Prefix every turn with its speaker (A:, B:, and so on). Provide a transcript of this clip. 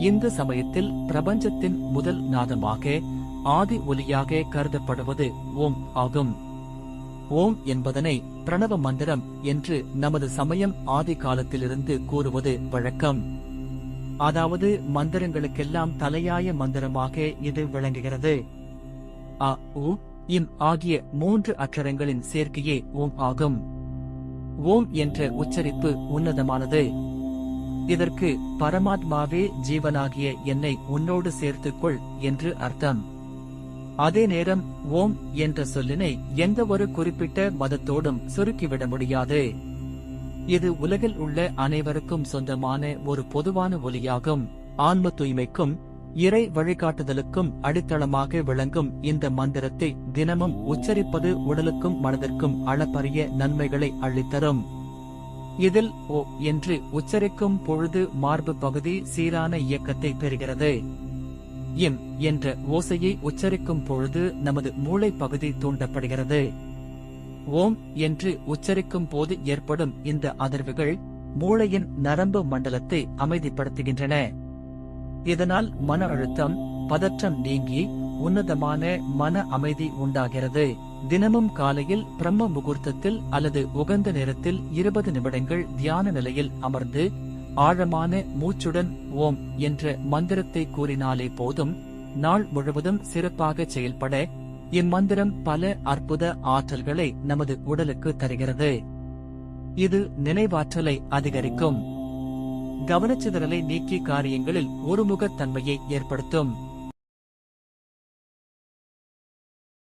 A: இந்து சமயத்தில் பிரபஞ்சத்தின் முதல் நாதமாக ஆதி ஒலியாக கருதப்படுவது ஓம் ஆகும். ஓம் என்பதனை பிரணவ மந்திரம் என்று நமது சமயம் ஆதி காலத்திலிருந்து கூறுவது வழக்கம். அதாவது மந்திரங்களுக்கெல்லாம் தலையாய மந்திரமாக இது விளங்குகிறது. அ உ இம் ஆகிய 3 அக்ஷரங்களின் சேர்க்கையே ஓம் ஆகும். ஓம் என்ற உச்சரிப்பு உன்னதமானது. இதற்கு பரமாத்மாவே ஜீவனாகிய என்னை உன்னோடு சேர்த்துக்கொள் என்று அர்த்தம். அதே நேரம் ஓம் என்ற சொல்லினை எந்த ஒரு குறிப்பிட்ட மதத்தோடும் சுருக்கிவிட முடியாது. இது உலகில் உள்ள அனைவருக்கும் சொந்தமான ஒரு பொதுவான ஒலியாகும். ஆன்ம தூய்மைக்கும் இறை வழிகாட்டுதலுக்கும் அடித்தளமாக விளங்கும் இந்த மந்திரத்தை தினமும் உச்சரிப்பது உடலுக்கும் மனதிற்கும் அளப்பரிய நன்மைகளை அள்ளித்தரும். இதில் ஓ என்று உச்சரிக்கும் பொழுது மார்பு பகுதி சீரான இயக்கத்தை பெறுகிறது. இம் என்ற ஓசையை உச்சரிக்கும் பொழுது நமது மூளை பகுதி தூண்டப்படுகிறது. ஓம் என்று உச்சரிக்கும் போது ஏற்படும் இந்த அதிர்வுகள் மூளையின் நரம்பு மண்டலத்தை அமைதிப்படுத்துகின்றன. இதனால் மன அழுத்தம், பதற்றம் நீங்கி உன்னதமான மன அமைதி உண்டாகிறது. தினமும் காலையில் பிரம்ம முகூர்த்தத்தில் அல்லது உகந்த நேரத்தில் 20 நிமிடங்கள் தியான நிலையில் அமர்ந்து ஆழமான மூச்சுடன் ஓம் என்ற மந்திரத்தை கூறினாலே போதும். நாள் முழுவதும் சிறப்பாக செயல்பட இம்மந்திரம் பல அற்புத ஆற்றல்களை நமது உடலுக்கு தருகிறது. இது நினைவாற்றலை அதிகரிக்கும், கவனச்சிதறலை நீக்கி காரியங்களில் ஒருமுகத்தன்மையை ஏற்படுத்தும்.